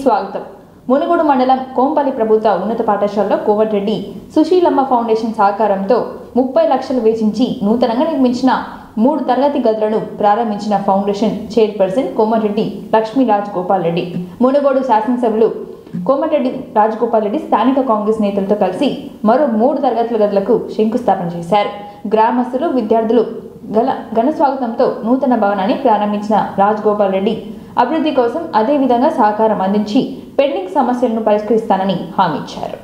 స్వాగతం. మునుగోడు మండలం కోంపల్లి ప్రభుత్వ ఉన్నత పాఠశాలలో కోమటిరెడ్డి సుశీలమ్మ ఫౌండేషన్ సహకారంతో 30 లక్షలు వెచ్చించి నూతనంగా నిర్మించిన 3 తరగతి గదులను ప్రారంభించిన ఫౌండేషన్ చైర్పర్సన్ కోమటిరెడ్డి లక్ష్మీ రాజగోపాల్ రెడ్డి, మునుగోడు శాసనసభ్యులు కోమటిరెడ్డి రాజగోపాల్ రెడ్డి స్థానిక కాంగ్రెస్ నేతలతో కలిసి మరో 3 తరగతుల గదులకు శంకుస్థాపన చేశారు. గ్రామస్తులు, విద్యార్థులు ఘన స్వాగతంతో నూతన భవనాన్ని ప్రారంభించిన రాజగోపాల్ రెడ్డి అభివృద్ధి కోసం అదే విధంగా సహకారం అందించి పెండింగ్ సమస్యలను పరిష్కరిస్తానని హామీ ఇచ్చారు.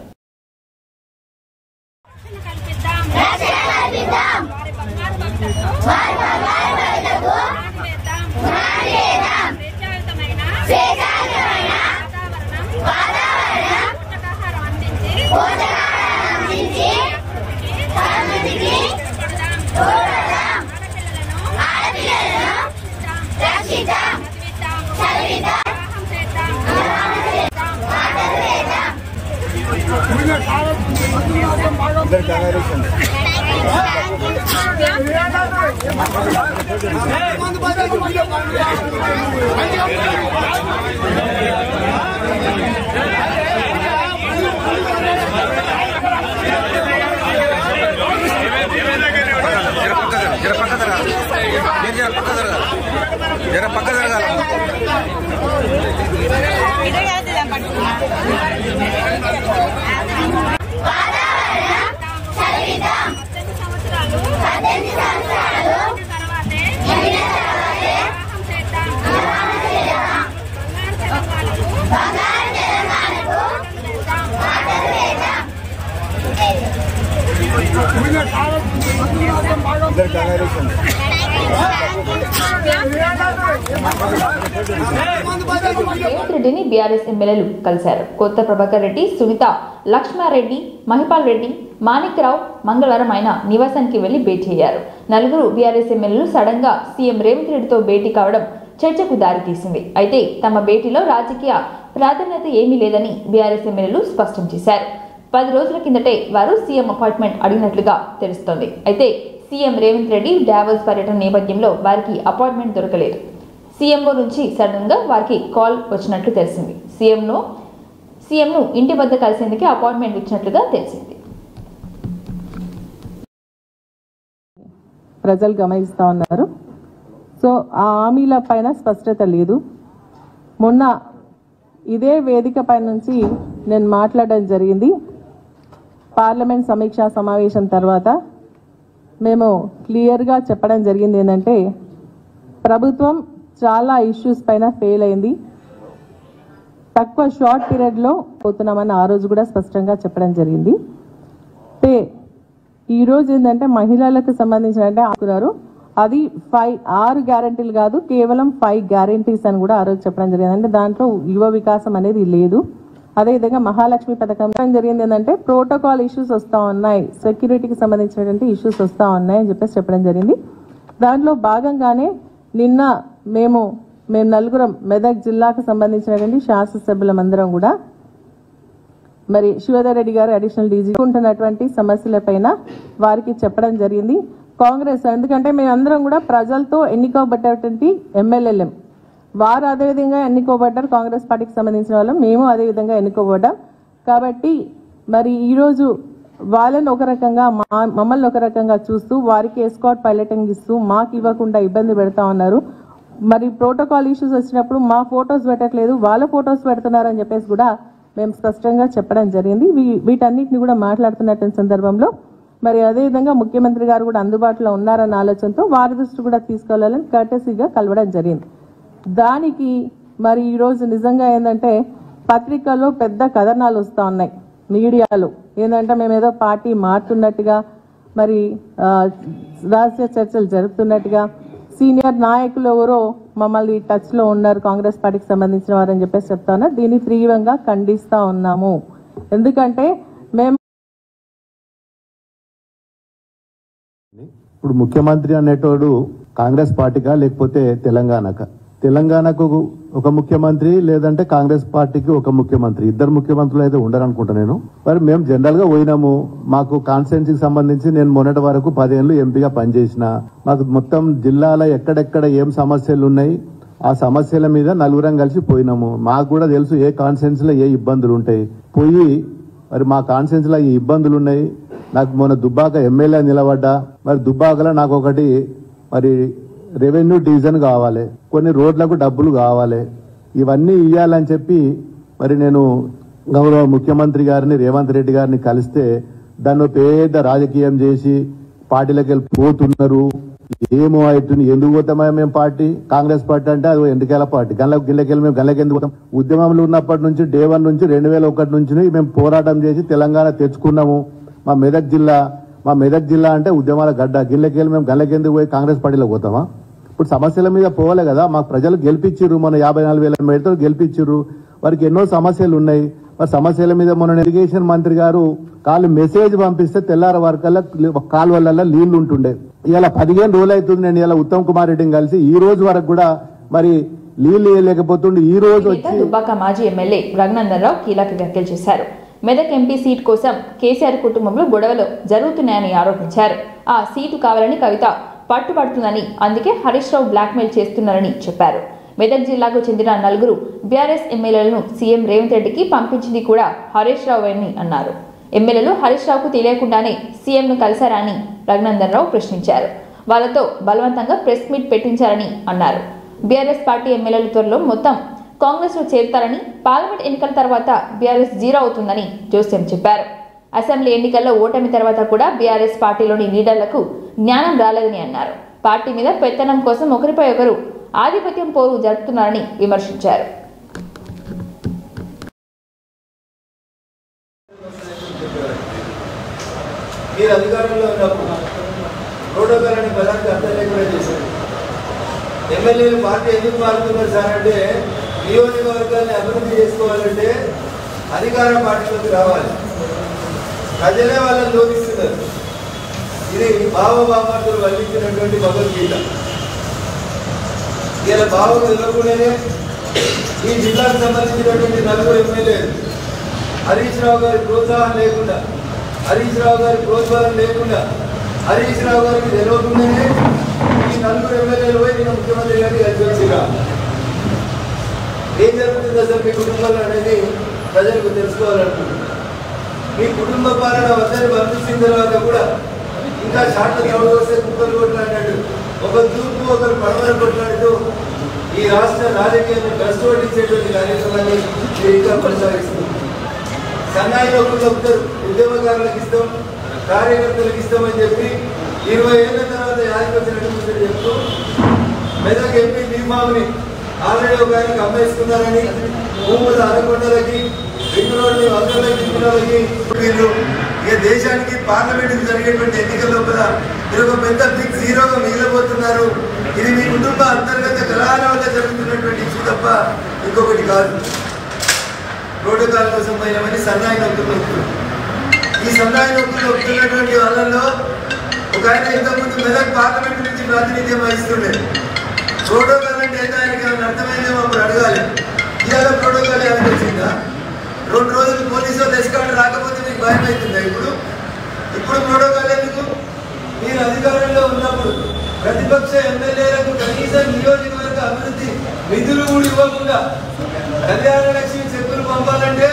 రెడ్డిని బీఆర్ఎస్ ఎమ్మెల్యేలు కలిశారు. కొత్త ప్రభాకర్ రెడ్డి, సునీత, లక్ష్మారెడ్డి, మహిపాల్ రెడ్డి, మాణిక్రావు మంగళవారం ఆయన నివాసానికి వెళ్లి భేటీ అయ్యారు. 4 బీఆర్ఎస్ ఎమ్మెల్యేలు సడన్ గా సీఎం రేవంత్ రెడ్డితో భేటీ కావడం చర్చకు దారితీసింది. అయితే తమ భేటీలో రాజకీయ ప్రాధాన్యత ఏమీ లేదని బీఆర్ఎస్ ఎమ్మెల్యేలు స్పష్టం చేశారు. 10 రోజుల కిందటే వారు సీఎం అపాయింట్మెంట్ అడిగినట్లుగా తెలుస్తోంది. అయితే సీఎం రేవంత్ రెడ్డి డావోస్ పర్యటన నేపథ్యంలో వారికి అపాయింట్మెంట్ దొరకలేదు. సీఎంఓ నుంచి సడన్ గా వారికి కాల్ వచ్చినట్లు తెలిసింది. సీఎంను ఇంటి వద్ద కలిసేందుకు అపాయింట్మెంట్ ఇచ్చినట్లుగా తెలిసింది. ప్రజలు గమనిస్తూ ఉన్నారు. సో ఆ హామీల పైన స్పష్టత లేదు. మొన్న ఇదే వేదిక పై నుంచి నేను మాట్లాడడం జరిగింది. పార్లమెంట్ సమీక్షా సమావేశం తర్వాత మేము క్లియర్గా చెప్పడం జరిగింది ఏంటంటే ప్రభుత్వం చాలా ఇష్యూస్ పైన ఫెయిల్ అయింది, తక్కువ షార్ట్ పీరియడ్లో పోతున్నామని ఆ రోజు కూడా స్పష్టంగా చెప్పడం జరిగింది. అయితే ఈరోజు ఏంటంటే మహిళలకు సంబంధించిన అంటే అనుకున్నారు అది 6 గ్యారంటీలు కాదు, కేవలం 5 గ్యారంటీస్ అని కూడా ఆ రోజు చెప్పడం జరిగింది. అంటే దాంట్లో యువ వికాసం అనేది లేదు. అదేవిధంగా మహాలక్ష్మి పథకం జరిగింది ఏంటంటే ప్రోటోకాల్ ఇష్యూస్ వస్తూ ఉన్నాయి, సెక్యూరిటీకి సంబంధించినటువంటి ఇష్యూస్ వస్తూ ఉన్నాయి అని చెప్పేసి చెప్పడం జరిగింది. దాంట్లో భాగంగానే నిన్న మేము 4 మెదక్ జిల్లాకు సంబంధించినటువంటి శాసనసభ్యులందరం కూడా మరి శివధర్ రెడ్డి గారు అడిషనల్ డీజీ ఉంటున్నటువంటి సమస్యలపైన వారికి చెప్పడం జరిగింది. కాంగ్రెస్ ఎందుకంటే మేమందరం కూడా ప్రజలతో ఎన్నుకోబడ్డటువంటి ఎమ్మెల్యేలం, వారు అదేవిధంగా ఎన్నుకోబడ్డారు. కాంగ్రెస్ పార్టీకి సంబంధించిన వాళ్ళు, మేము అదేవిధంగా ఎన్నుకోబడ్డాం. కాబట్టి మరి ఈరోజు వాళ్ళని ఒక రకంగా మమ్మల్ని ఒక రకంగా చూస్తూ వారికి ఎస్కాట్ పైలటింగ్ ఇస్తూ మాకు ఇవ్వకుండా ఇబ్బంది పెడతా ఉన్నారు. మరి ప్రోటోకాల్ ఇష్యూస్ వచ్చినప్పుడు మా ఫొటోస్ పెట్టట్లేదు, వాళ్ళ ఫొటోస్ పెడుతున్నారని చెప్పేసి కూడా మేము స్పష్టంగా చెప్పడం జరిగింది. వీటన్నిటిని కూడా మాట్లాడుతున్నటువంటి సందర్భంలో మరి అదేవిధంగా ముఖ్యమంత్రి గారు కూడా అందుబాటులో ఉన్నారన్న ఆలోచనతో వారి దృష్టి కూడా తీసుకెళ్లాలని కర్టసీగా కలవడం జరిగింది. దానికి మరి ఈరోజు నిజంగా ఏంటంటే పత్రికల్లో పెద్ద కథనాలు వస్తూ ఉన్నాయి, మీడియాలో ఏంటంటే మేము ఏదో పార్టీ మారుతున్నట్టుగా, మరి రహస్య చర్చలు జరుపుతున్నట్టుగా, సీనియర్ నాయకులు ఎవరో మమ్మల్ని టచ్లో ఉన్నారు కాంగ్రెస్ పార్టీకి సంబంధించిన వారని చెప్పేసి చెప్తా ఉన్నారు. దీన్ని తీవ్రంగా ఖండిస్తూ ఉన్నాము. ఎందుకంటే మేము ఇప్పుడు ముఖ్యమంత్రి అనేటోడు కాంగ్రెస్ పార్టీకా లేకపోతే తెలంగాణకు ఒక ముఖ్యమంత్రి లేదంటే కాంగ్రెస్ పార్టీకి ఒక ముఖ్యమంత్రి, 2 ముఖ్యమంత్రులు అయితే ఉండరనుకుంటా నేను. మరి మేము జనరల్ గా పోయినాము. మాకు కాన్స్టిట్యున్సీకి సంబంధించి నేను మొన్నటి వరకు 10 ఏళ్ళు ఎంపీగా పనిచేసిన. మాకు మొత్తం జిల్లాలో ఎక్కడెక్కడ ఏం సమస్యలు ఉన్నాయి, ఆ సమస్యల మీద నలుగురం కలిసి పోయినాము. మాకు కూడా తెలుసు ఏ కాన్ఫరెన్స్ లో ఏ ఇబ్బందులు ఉంటాయి. పోయి మరి మా కాన్ఫరెన్స్ లో ఈ ఇబ్బందులు ఉన్నాయి. నాకు మొన్న దుబ్బాక ఎమ్మెల్యే నిలబడ్డా. మరి దుబ్బాకలో నాకు ఒకటి మరి రెవెన్యూ డివిజన్ కావాలి, కొన్ని రోడ్లకు డబ్బులు కావాలి. ఇవన్నీ ఇవ్వాలని చెప్పి మరి నేను గౌరవ ముఖ్యమంత్రి గారిని రేవంత్ రెడ్డి గారిని కలిస్తే దాన్ని పెద్ద రాజకీయం చేసి పార్టీలకు వెళ్ళి పోతున్నారు. ఏమో అవుతుంది, ఎందుకు పోతామా మేము పార్టీ? కాంగ్రెస్ పార్టీ అంటే అది ఎన్నికల పార్టీ. గిల్లకెళ్ళి మేము గల్లకి ఎందుకు పోతాం? ఉద్యమంలో ఉన్నప్పటి నుంచి డే 1 నుంచి 2001 నుంచి మేము పోరాటం చేసి తెలంగాణ తెచ్చుకున్నాము. మా మెదక్ జిల్లా అంటే ఉద్యమాల గడ్డ. గిల్లకెళ్ళి మేము గల్లకెందుకు పోయి కాంగ్రెస్ పార్టీలో పోతామా? ఇప్పుడు సమస్యల మీద పోవాలి కదా. మాకు ప్రజలు గెలిపించారు, మన 54,000 మేడతో గెలిపించారు. వారికి ఎన్నో సమస్యలు ఉన్నాయి. మరి సమస్యల మీద మొన్న ఇరిగేషన్ మంత్రి గారు కాళ్ళు మెసేజ్ పంపిస్తే తెల్లార వరకల్లా కాలువల నీళ్లు ఉంటుండే. ఇలా 15 రోజులు అవుతుంది. నేను ఇలా ఉత్తమ్ కుమార్ రెడ్డిని కలిసి ఈ రోజు వరకు కూడా మరి నీళ్లు వేయలేకపోతుండే. ఈ రోజు దుబ్బాక మాజీ ఎమ్మెల్యే రఘునందన్ రావు కీలక వ్యాఖ్యలు చేశారు. మెదక్ ఎంపీ సీట్ కోసం కేసీఆర్ కుటుంబంలో గొడవలు జరుగుతున్నాయని ఆరోపించారు. ఆ సీటు కావాలని కవిత పట్టుబడుతుందని, అందుకే హరీష్ రావు బ్లాక్మెయిల్ చేస్తున్నారని చెప్పారు. మెదక్ జిల్లాకు చెందిన 4 బీఆర్ఎస్ ఎమ్మెల్యేలను సీఎం రేవంత్ రెడ్డికి పంపించింది కూడా హరీష్ రావు అని అన్నారు. ఎమ్మెల్యేలు హరీష్ రావుకు తెలియకుండానే సీఎంను కలిశారా అని రఘునందన్ రావు ప్రశ్నించారు. వాళ్లతో బలవంతంగా ప్రెస్ మీట్ పెట్టించారని అన్నారు. బీఆర్ఎస్ పార్టీ ఎమ్మెల్యేల త్వరలో మొత్తం కాంగ్రెస్ లో చేరుతారని, పార్లమెంట్ ఎన్నికల తర్వాత బీఆర్ఎస్ 0 అవుతుందని జోస్యం చెప్పారు. అసెంబ్లీ ఎన్నికల్లో ఓటమి తర్వాత కూడా బీఆర్ఎస్ పార్టీలోని లీడర్లకు జ్ఞానం రాలేదని అన్నారు. పార్టీ మీద పెత్తనం కోసం ఒకరిపై ఒకరు ఆధిపత్యం పోరు జరుపుతున్నారని విమర్శించారు. మీరు అధికారంలో ఉన్నప్పుడు ప్రోటోకాల్ అనే పదానికి అర్థం లేకుండా చేశారు. ఎమ్మెల్యేలు పార్టీ ఎందుకు మారుతున్నారు సార్ అంటే, నియోజకవర్గాన్ని అభివృద్ధి చేసుకోవాలంటే అధికార పార్టీలోకి రావాలి. ప్రజలే వాళ్ళని లోపిస్తున్నారు. ఇది భావభామార్తులు వల్లించినటువంటి భగవద్గీత. ఇలా భావం ఎదుర్కొనే ఈ జిల్లాకు సంబంధించినటువంటి 4 ఎమ్మెల్యేలు హరీష్ రావు గారి ప్రోత్సాహం లేకుండా, హరీష్ రావు గారి ప్రోత్సాహం లేకుండా, హరీష్ రావు గారికి తెలియకుండానే ఈ 4 ఎమ్మెల్యేలు పోయి నేను ముఖ్యమంత్రి గారికి కలిసిరా. ఏం జరుగుతుంది అసలు మీ కుటుంబంలో అనేది ప్రజలకు తెలుసుకోవాలనుకుంటున్నాను. మీ కుటుంబ పాలన వద్దని వర్తించిన తర్వాత కూడా ఇంకా షాట్ల తవడు వస్తే కుక్కలు కొట్లాడినట్టు, ఒకరు తూర్పు ఒకరు పడమర కొట్లాడుతూ ఈ రాష్ట్ర రాజకీయాన్ని ప్రశ్నోడించేటువంటి కార్యక్రమాన్ని మీరు ఇంకా కొనసాగిస్తున్నారు. సన్నాయి నొక్కులు నొక్కుతారు, ఉద్యమకారులకు ఇస్తాం, కార్యకర్తలకు ఇస్తామని చెప్పి 20 ఏళ్ల తర్వాత యాదికొచ్చినట్టు చెప్తూ మెదక్ ఎంపీ భీమాని ఆల్రెడీ ఒక ఆయనకు అమ్మేసుకున్నారని, భూముల అరకొండలకి, రింగ్ రోడ్ని వందలకి దిగులకి వీళ్ళు ఇక దేశానికి పార్లమెంట్కి జరిగేటువంటి ఎన్నికల లోపల మీరు ఒక పెద్ద బిగ్ 0గా మిగిలిపోతున్నారు. ఇది మీ కుటుంబ అంతర్గత కలహాల వల్ల జరుగుతున్నటువంటి ఇష్యూ తప్ప ఇంకొకటి కాదు. ప్రోటోకాల్ కోసం పోయినామని సన్నాయి నొక్కులు నొక్కుతుంది. ఈ సన్నాయి నొక్కులు నొక్కుతున్నటువంటి వాళ్ళలో ఒక ఆయన ఇంతకుముందు మెదక్ పార్లమెంట్ నుంచి ప్రాతినిధ్యం వహిస్తుండే. ప్రోటోకాల్ అంటే అయితే ఆయనకి ఏమైనా అర్థమైందేమో అప్పుడు అడగాలి. ఇవాళ ప్రోటోకాల్ ఏమైనా వచ్చిందా? 2 రోజులు పోలీసు వాళ్ళు ఎస్కార్ట్ రాకపోతే మీకు భయం అవుతుందా? ఇప్పుడు ప్రోటోకాల్ ఎందుకు? మీరు అధికారంలో ఉన్నప్పుడు ప్రతిపక్ష ఎమ్మెల్యేలకు కనీసం నియోజకవర్గ అభివృద్ధి నిధులు కూడా ఇవ్వకుండా కళ్యాణ లక్ష్మి చెక్కులు పంపాలంటే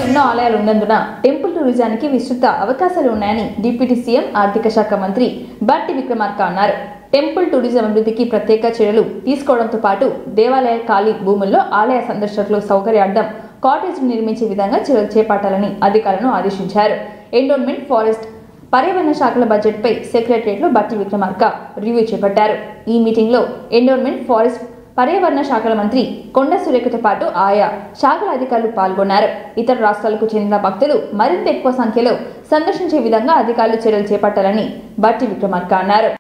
ఎన్నో ఆలయాలు ఉన్నందున టెంపుల్ టూరిజానికి విస్తృత అవకాశాలు ఉన్నాయని డిప్యూటీ సీఎం ఆర్థిక శాఖ మంత్రి బట్టి విక్రమార్క అన్నారు. టెంపుల్ టూరిజం అభివృద్ధికి ప్రత్యేక చర్యలు తీసుకోవడంతో పాటు దేవాలయ ఖాళీ భూముల్లో ఆలయ సందర్శకులు సౌకర్యార్థం కాటేజ్ నిర్మించే విధంగా చర్యలు చేపట్టాలని అధికారులను ఆదేశించారు. ఎండోన్మెంట్, ఫారెస్ట్, పర్యావరణ శాఖల బడ్జెట్పై సెక్రటరియట్లో బట్టి విక్రమార్క రివ్యూ చేపట్టారు. ఈ మీటింగ్లో ఎండోన్మెంట్, ఫారెస్ట్, పర్యావరణ శాఖల మంత్రి కొండ సురేఖతో పాటు ఆయా శాఖల అధికారులు పాల్గొన్నారు. ఇతర రాష్ట్రాలకు చెందిన భక్తులు మరింత ఎక్కువ సంఖ్యలో సందర్శించే విధంగా అధికారులు చర్యలు చేపట్టాలని బట్టి విక్రమార్క అన్నారు.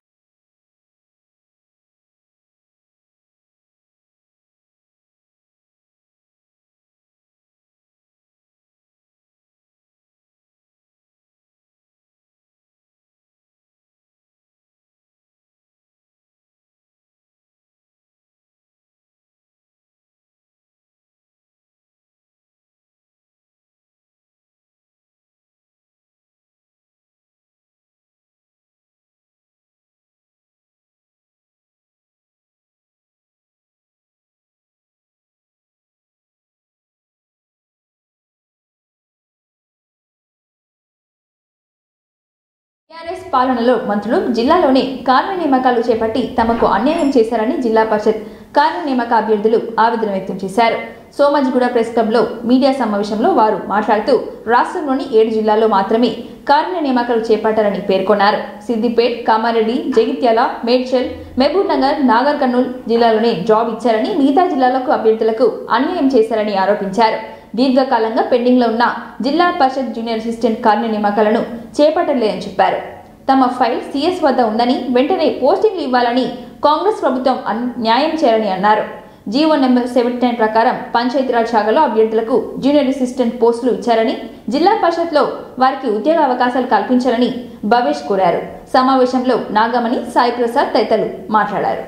టీఆర్ఎస్ పాలనలో మంత్రులు జిల్లాలోనే కార్మిక నియామకాలు చేపట్టి తమకు అన్యాయం చేశారని జిల్లా పరిషత్ కార్మిక నియామక అభ్యర్థులు ఆవేదన వ్యక్తం చేశారు. సోమాజిగూడ ప్రెస్ క్లబ్లో మీడియా సమావేశంలో వారు మాట్లాడుతూ రాష్ట్రంలోని 7 జిల్లాల్లో మాత్రమే కార్మిక నియామకాలు చేపట్టారని పేర్కొన్నారు. సిద్దిపేట్, కామారెడ్డి, జగిత్యాల, మేడ్చల్, మహబూబ్ నగర్, నాగర్ కర్నూల్ జిల్లాలోనే జాబ్ ఇచ్చారని మిగతా జిల్లాలకు అభ్యర్థులకు అన్యాయం చేశారని ఆరోపించారు. దీర్ఘకాలంగా పెండింగ్ లో ఉన్న జిల్లా పరిషత్ జూనియర్ అసిస్టెంట్ కార్మిక నియామకాలను చేపట్టలేదని చెప్పారు. తమ ఫైల్ సీఎస్ వద్ద ఉందని వెంటనే పోస్టింగ్లు ఇవ్వాలని కాంగ్రెస్ ప్రభుత్వం న్యాయం చేయాలని అన్నారు. జీవో నెంబర్ 79 ప్రకారం పంచాయతీరాజ్ శాఖలో అభ్యర్థులకు జూనియర్ అసిస్టెంట్ పోస్టులు ఇచ్చారని, జిల్లా పరిషత్లో వారికి ఉద్యోగ అవకాశాలు కల్పించాలని భవేష్ కోరారు. సమావేశంలో నాగమణి, సాయి ప్రసాద్ తదితరులు మాట్లాడారు.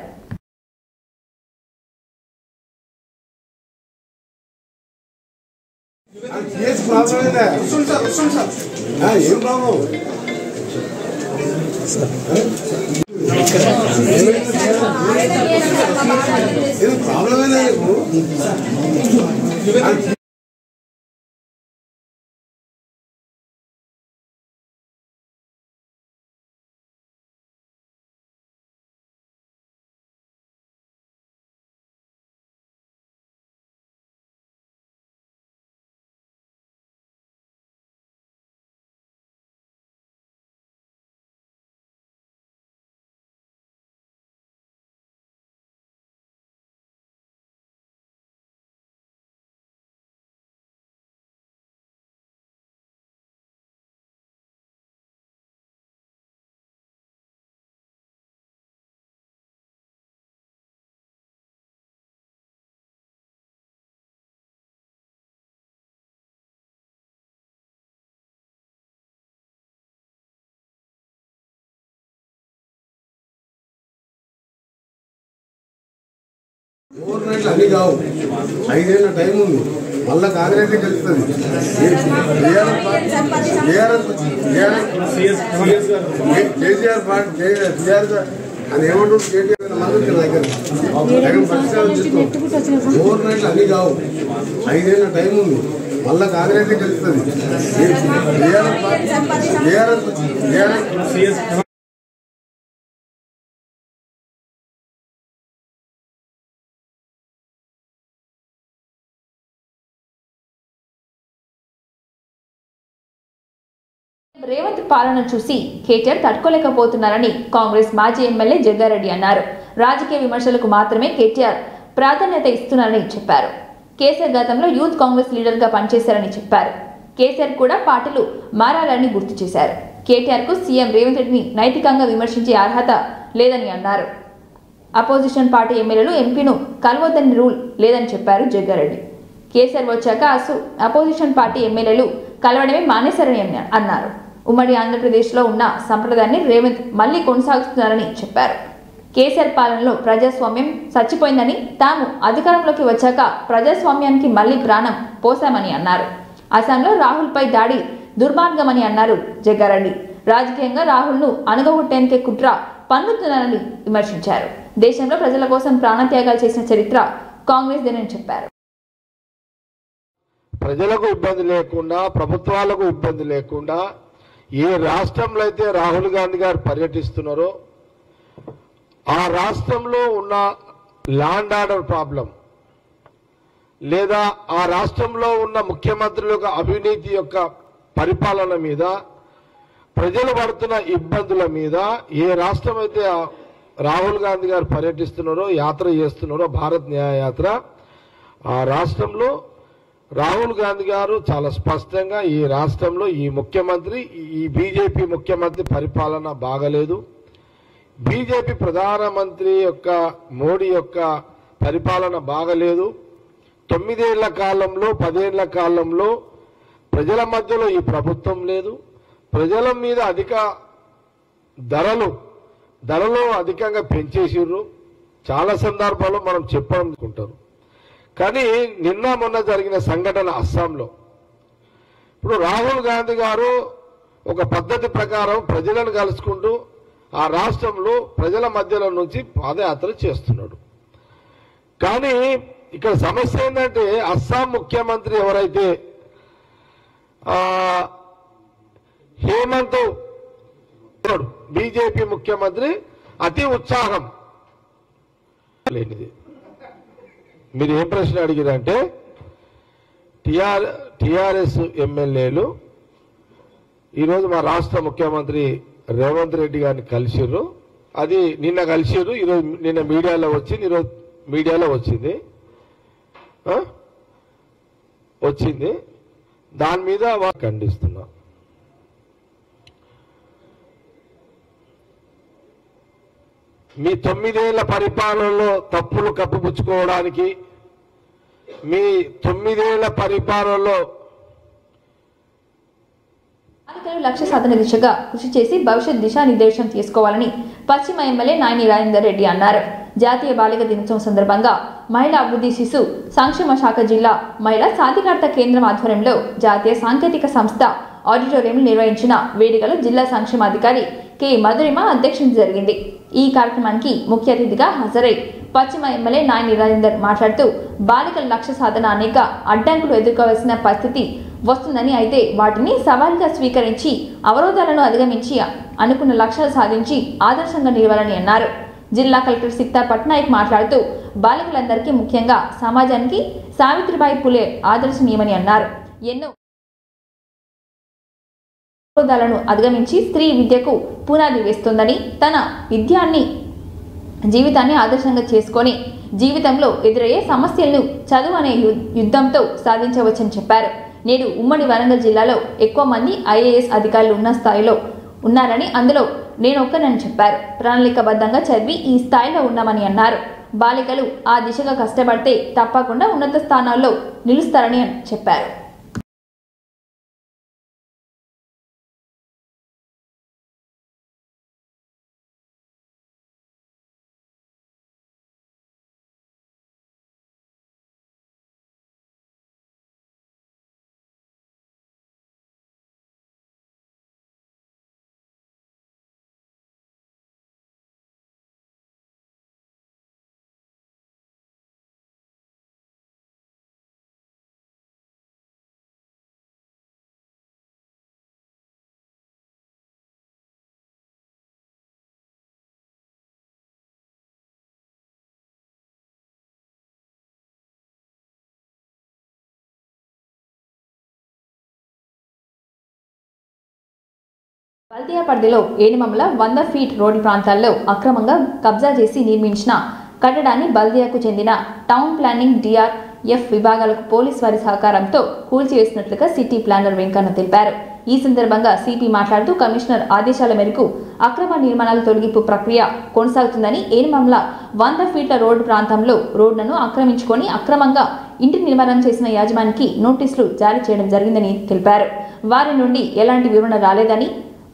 ఓవర్నైట్లు అన్ని కావు. 5 ఏళ్ళ టైం ఉంది. మళ్ళా కాంగ్రెస్ గెలుస్తుంది. కేసీఆర్ పార్టీ అని ఏమంటుంది కేటీఆర్ మంది దగ్గర ఓవర్నైట్లు అన్ని కావు. 5 ఏళ్ళ టైం ఉంది. మళ్ళా కాంగ్రెస్ గెలుస్తుంది. రేవంత్ పాలన చూసి కేటీఆర్ తట్టుకోలేకపోతున్నారని కాంగ్రెస్ మాజీ ఎమ్మెల్యే జగ్గారెడ్డి అన్నారు. రాజకీయ విమర్శలకు మాత్రమే కేటీఆర్ ప్రాధాన్యత ఇస్తున్నారని చెప్పారు. కేసీఆర్ గతంలో యూత్ కాంగ్రెస్ లీడర్గా పనిచేశారని చెప్పారు. కేసీఆర్ కూడా పార్టీలు మారాలని గుర్తు చేశారు. కేటీఆర్కు సీఎం రేవంత్ రెడ్డిని నైతికంగా విమర్శించే అర్హత లేదని అన్నారు. అపోజిషన్ పార్టీ ఎమ్మెల్యేలు ఎంపీను కలవద్దని రూల్ లేదని చెప్పారు జగ్గారెడ్డి. కేసీఆర్ వచ్చాక అపోజిషన్ పార్టీ ఎమ్మెల్యేలు కలవడమే మానేశారని అన్నారు. ఉమ్మడి ఆంధ్రప్రదేశ్లో ఉన్న సంప్రదాయాన్ని రేవంత్ మళ్లీ కొనసాగుతున్నారని చెప్పారు. కేసీఆర్ పాలనలో ప్రజాస్వామ్యం చచ్చిపోయిందని, తాము అధికారంలోకి వచ్చాక ప్రజాస్వామ్యానికి మళ్లీ ప్రాణం పోశామని అన్నారు. అస్సాంలో రాహుల్పై దాడి దుర్మార్గమని అన్నారు జగ్గారెడ్డి. రాజకీయంగా రాహుల్ను అణగగొట్టేందుకే కుట్ర పన్నుతున్నారని విమర్శించారు. దేశంలో ప్రజల కోసం ప్రాణత్యాగాలు చేసిన చరిత్ర కాంగ్రెస్ దేనని చెప్పారు. ప్రజలకు ఇబ్బంది లేకుండా, ప్రభుత్వాలకు ఇబ్బంది లేకుండా ఏ రాష్ట్రంలో అయితే రాహుల్ గాంధీ గారు పర్యటిస్తున్నారో ఆ రాష్ట్రంలో ఉన్న ల్యాండ్ ఆర్డర్ ప్రాబ్లం లేదా ఆ రాష్ట్రంలో ఉన్న ముఖ్యమంత్రుల యొక్క అవినీతి యొక్క పరిపాలన మీద, ప్రజలు పడుతున్న ఇబ్బందుల మీద ఏ రాష్ట్రం అయితే రాహుల్ గాంధీ గారు పర్యటిస్తున్నారో, యాత్ర చేస్తున్నారో, భారత్ న్యాయ యాత్ర, ఆ రాష్ట్రంలో రాహుల్ గాంధీ గారు చాలా స్పష్టంగా ఈ రాష్ట్రంలో ఈ ముఖ్యమంత్రి, ఈ బీజేపీ ముఖ్యమంత్రి పరిపాలన బాగలేదు, బీజేపీ ప్రధానమంత్రి యొక్క మోడీ యొక్క పరిపాలన బాగలేదు, 9 ఏళ్ల కాలంలో 10 ఏళ్ల కాలంలో ప్రజల మధ్యలో ఈ ప్రభుత్వం లేదు, ప్రజల మీద అధిక ధరలు అధికంగా పెంచేసిర్రు. చాలా సందర్భాల్లో మనం చెప్పాలనుకుంటారు. కానీ నిన్న మొన్న జరిగిన సంఘటన అస్సాంలో, ఇప్పుడు రాహుల్ గాంధీ గారు ఒక పద్ధతి ప్రకారం ప్రజలను కలుసుకుంటూ ఆ రాష్ట్రంలో ప్రజల మధ్యలో నుంచి పాదయాత్ర చేస్తున్నాడు. కానీ ఇక్కడ సమస్య ఏంటంటే అస్సాం ముఖ్యమంత్రి ఎవరైతే హేమంత్ బీజేపీ ముఖ్యమంత్రి అతి ఉత్సాహం లేనిది. మీరు ఏం ప్రశ్న అడిగారంటే టిఆర్ఎస్ ఎమ్మెల్యేలు ఈరోజు మా రాష్ట్ర ముఖ్యమంత్రి రేవంత్ రెడ్డి గారిని కలిసిర్రు. అది నిన్న కలిసిర్రు, ఈరోజు నిన్న మీడియాలో వచ్చింది, ఈరోజు మీడియాలో వచ్చింది. దాని మీద ఖండిస్తున్నా. మీ 9 ఏళ్ల పరిపాలనలో తప్పులు కప్పిపుచ్చుకోవడానికి, మీ 9 ఏళ్ల పరిపాలనలో బాలికలు లక్ష్య సాధన దిశగా కృషి చేసి భవిష్యత్ దిశానిర్దేశం తీసుకోవాలని పశ్చిమ ఎమ్మెల్యే నాయని రాజేందర్ రెడ్డి అన్నారు. జాతీయ బాలిక దినోత్సవం సందర్భంగా మహిళా అభివృద్ధి శిశు సంక్షేమ శాఖ జిల్లా మహిళా సాధికారత కేంద్రం ఆధ్వర్యంలో జాతీయ సాంకేతిక సంస్థ ఆడిటోరియంలో నిర్వహించిన వేడుకలో జిల్లా సంక్షేమాధికారి కె మధురిమ అధ్యక్షత జరిగింది. ఈ కార్యక్రమానికి ముఖ్య అతిథిగా హాజరై పశ్చిమ ఎమ్మెల్యే నాయని రాజేందర్ మాట్లాడుతూ బాలికల లక్ష్య సాధన అనేక అడ్డంకులు ఎదుర్కోవాల్సిన పరిస్థితి వస్తుందని, అయితే వాటిని సవాల్గా స్వీకరించి అవరోధాలను అధిగమించి అనుకున్న లక్ష్యాలు సాధించి ఆదర్శంగా నిలవాలని అన్నారు. జిల్లా కలెక్టర్ సిక్తా పట్నాయక్ మాట్లాడుతూ బాలికలందరికీ ముఖ్యంగా సమాజానికి సావిత్రిబాయి పులే ఆదర్శనీయమని అన్నారు. ఎన్నో అవరోధాలను అధిగమించి స్త్రీ విద్యకు పునాది వేస్తుందని, తన జీవితాన్ని ఆదర్శంగా చేసుకొని జీవితంలో ఎదురయ్యే సమస్యలను చదువు అనే యుద్ధంతో సాధించవచ్చని చెప్పారు. నేడు ఉమ్మడి వరంగల్ జిల్లాలో ఎక్కువ మంది ఐఏఎస్ అధికారులు ఉన్న స్థాయిలో ఉన్నారని, అందులో నేనొక్కనని చెప్పారు. ప్రణాళికబద్ధంగా చదివి ఈ స్థాయిలో ఉన్నామని అన్నారు. బాలికలు ఆ దిశగా కష్టపడితే తప్పకుండా ఉన్నత స్థానాల్లో నిలుస్తారని చెప్పారు. బల్దియా పరిధిలో ఏనిమమ్మల 100 ఫీట్ రోడ్డు ప్రాంతాల్లో అక్రమంగా కబ్జా చేసి నిర్మించిన కట్టడాన్ని బల్దియాకు చెందిన టౌన్ ప్లానింగ్ DRF విభాగాలకు పోలీసు వారి సహకారంతో కూల్చివేసినట్లుగా సిటీ ప్లానర్ వెంకన్న తెలిపారు. ఈ సందర్భంగా సిపి మాట్లాడుతూ కమిషనర్ ఆదేశాల మేరకు అక్రమ నిర్మాణాల తొలగింపు ప్రక్రియ కొనసాగుతుందని, ఏనిమమ్మల 100 ఫీట్ల రోడ్డు ప్రాంతంలో రోడ్లను ఆక్రమించుకొని అక్రమంగా ఇంటి నిర్మాణం చేసిన యాజమానికి నోటీసులు జారీ చేయడం జరిగిందని తెలిపారు. వారి నుండి ఎలాంటి వివరణ రాలేదని,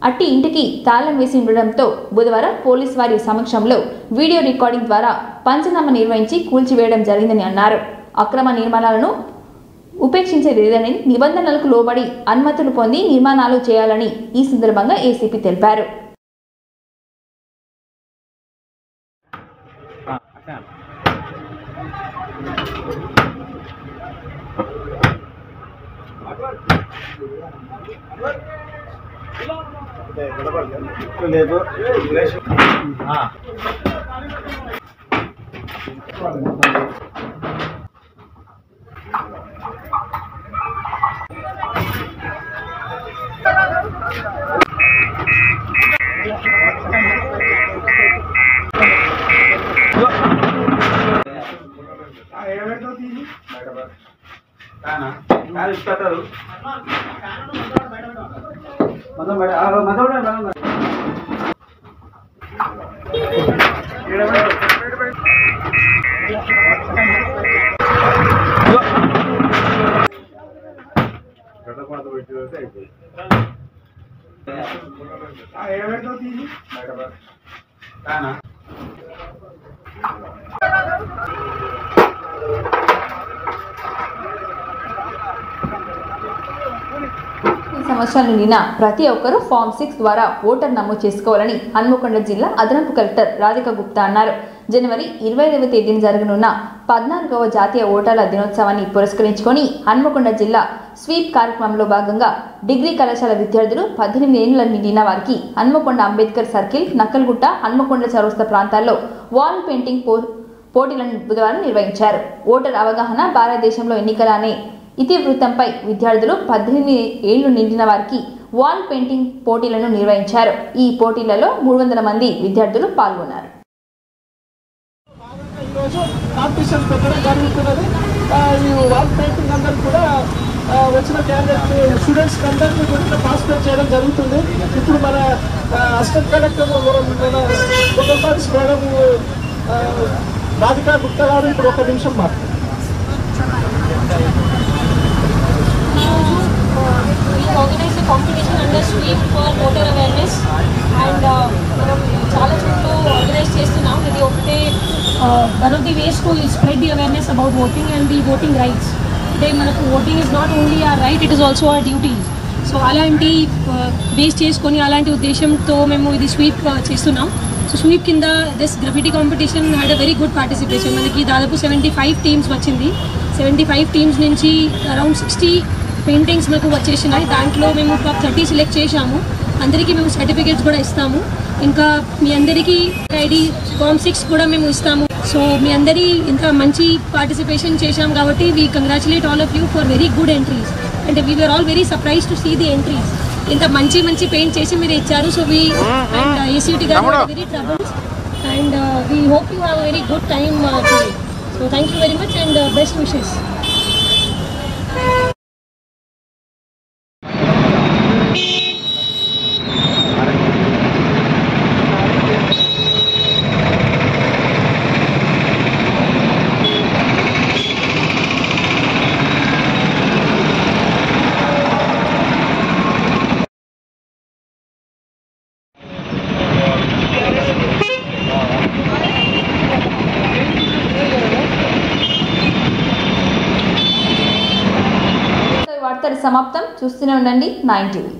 అట్టి ఇంటికి తాళం వేసి ఉండడంతో బుధవారం పోలీసు వారి సమక్షంలో వీడియో రికార్డింగ్ ద్వారా పంచనామా నిర్వహించి కూల్చివేయడం జరిగిందని అన్నారు. అక్రమ నిర్మాణాలను ఉపేక్షించేది లేదని, నిబంధనలకు లోబడి అనుమతులు పొంది నిర్మాణాలు చేయాలని ఈ సందర్భంగా ఏసీపీ తెలిపారు. లేదు ఇస్తారు సంవత్సరాలు నిండిన ప్రతి ఒక్కరూ ఫామ్ 6 ద్వారా ఓటర్ నమోదు చేసుకోవాలని హన్మకొండ జిల్లా అదనపు కలెక్టర్ రాధిక గుప్తా అన్నారు. జనవరి 25వ తేదీన జరగనున్న 14వ జాతీయ ఓటర్ల దినోత్సవాన్ని పురస్కరించుకొని హన్మకొండ జిల్లా స్వీప్ కార్యక్రమంలో భాగంగా డిగ్రీ కళాశాల విద్యార్థులు 18 ఏళ్ల నిండిన వారికి హన్మకొండ అంబేద్కర్ సర్కిల్, నక్కల్గుట్ట, హన్మకొండ చౌరస్తా ప్రాంతాల్లో వాల్ పెయింటింగ్ పోటీలను బుధవారం నిర్వహించారు. ఓటర్ అవగాహన, భారతదేశంలో ఎన్నికల అనే ఇతివృత్తంపై విద్యార్థులు 18 ఏళ్లు నిండిన వారికి వాల్ పెయింటింగ్ పోటీలను నిర్వహించారు. ఈ పోటీలలో 300 మంది విద్యార్థులు పాల్గొన్నారు. కాంపిటీషన్ పెట్టడం జరుగుతున్నది. ఈ వాల్ పెయింటింగ్ అందరూ కూడా వచ్చిన క్యాండిడేట్ స్టూడెంట్స్ అందరినీ కూడా పార్టిసిపేట్ చేయడం జరుగుతుంది. ఇప్పుడు మన assistant collector photographers madam Radhika Gupta గారు ఇప్పుడు 1 నిమిషం మాట్లాడారు. organize a competition under sweep for voter awareness and మనం చాలా చోట్ల ఆర్గనైజ్ చేస్తున్నాం. ఇది ఒకటే one of the ways to spread the awareness about voting and the voting rights. అంటే మనకు voting is not only our right, it is also our duty. So అలాంటి base చేసుకొని అలాంటి ఉద్దేశంతో మేము ఇది స్వీప్ చేస్తున్నాం. సో స్వీప్ కింద this graffiti competition had a very good participation. మనకి దాదాపు 75 టీమ్స్ వచ్చింది. 75 టీమ్స్ నుంచి అరౌండ్ 60 పెయింటింగ్స్ మాకు వచ్చేసినాయి. దాంట్లో మేము టాప్ 30 సెలెక్ట్ చేశాము. అందరికీ మేము సర్టిఫికేట్స్ కూడా ఇస్తాము. ఇంకా మీ అందరికీ ఐడి ఫామ్ 6 కూడా మేము ఇస్తాము. సో మీ అందరి ఇంత మంచి పార్టిసిపేషన్ చేశాం కాబట్టి we congratulate all of you for very good entries. అంటే we were all very surprise to see the entries. ఇంత మంచి పెయింట్ చేసి మీరు ఇచ్చారు. సో వీ అండ్ ఏసీటీ గారు very troubles and we hope you have very good time today. So thank you very much and best wishes. వార్తలు సమాప్తం. చూస్తూనే ఉండండి 9 టీవీ.